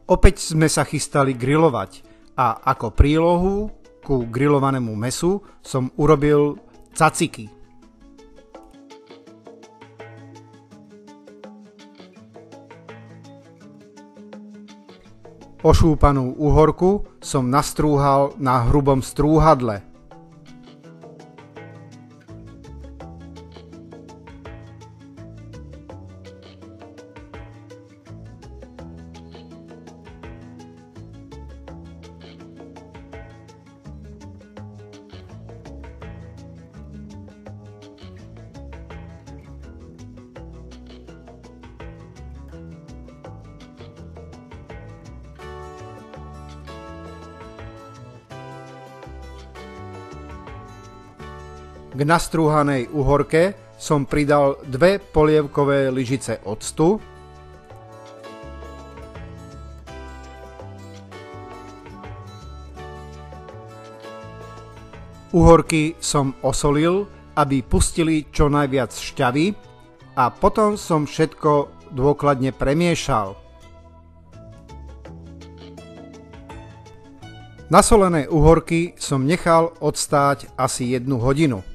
Opäť sme sa chystali grilovať a ako prílohu ku grilovanému mäsu som urobil caciky. Ošúpanú uhorku som nastrúhal na hrubom strúhadle. K nastrúhanej uhorke som pridal 2 polievkové lyžice octu, uhorky som osolil, aby pustili čo najviac šťavy, a potom som všetko dôkladne premiešal. Nasolené uhorky som nechal odstáť asi 1 hodinu.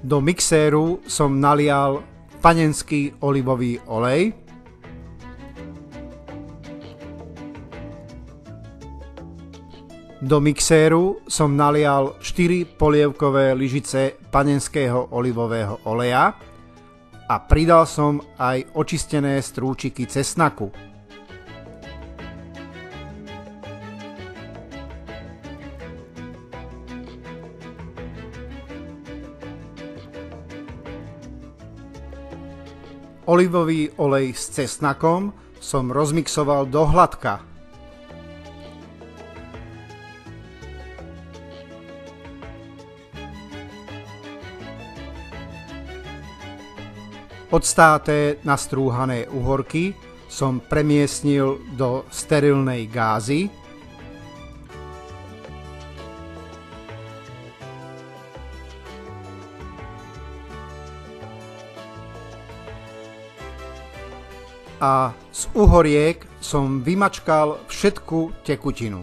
Do mixéru som nalial panenský olivový olej, do mixéru som nalial 4 polievkové lyžice panenského olivového oleja a pridal som aj očistené strúčiky cesnaku. Olivový olej s cesnakom som rozmixoval do hladka. Odstáté nastrúhané uhorky som premiestnil do sterilnej gázy. A z uhoriek som vymačkal všetku tekutinu.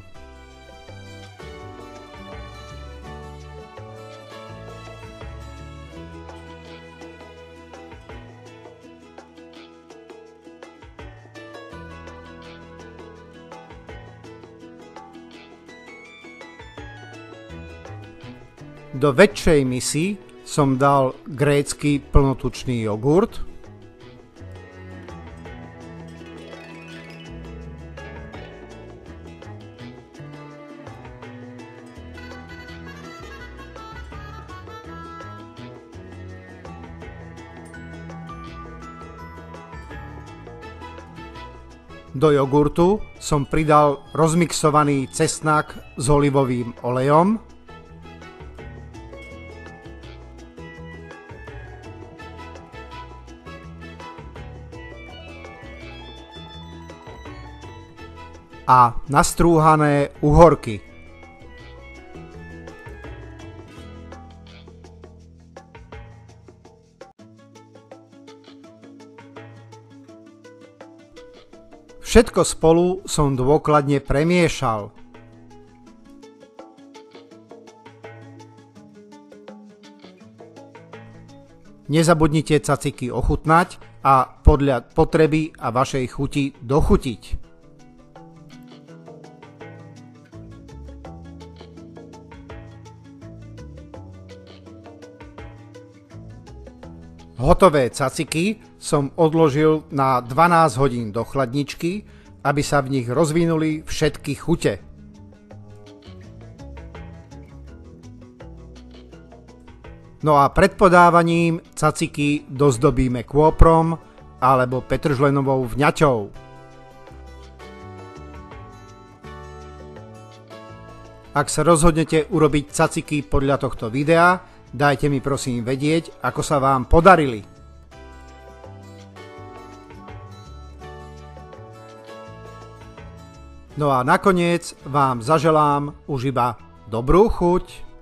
Do väčšej misy som dal grécky plnotučný jogurt, do jogurtu som pridal rozmixovaný cesnak s olivovým olejom, a nastrúhané uhorky. Všetko spolu som dôkladne premiešal. Nezabudnite caciky ochutnať a podľa potreby a vašej chuti dochutiť. Hotové caciky som odložil na 12 hodín do chladničky, aby sa v nich rozvinuli všetky chute. No a pred podávaním caciky dozdobíme kôprom alebo petržlenovou vňaťou. Ak sa rozhodnete urobiť caciky podľa tohto videa, dajte mi prosím vedieť, ako sa vám podarili. No a nakoniec vám zaželám už iba dobrú chuť.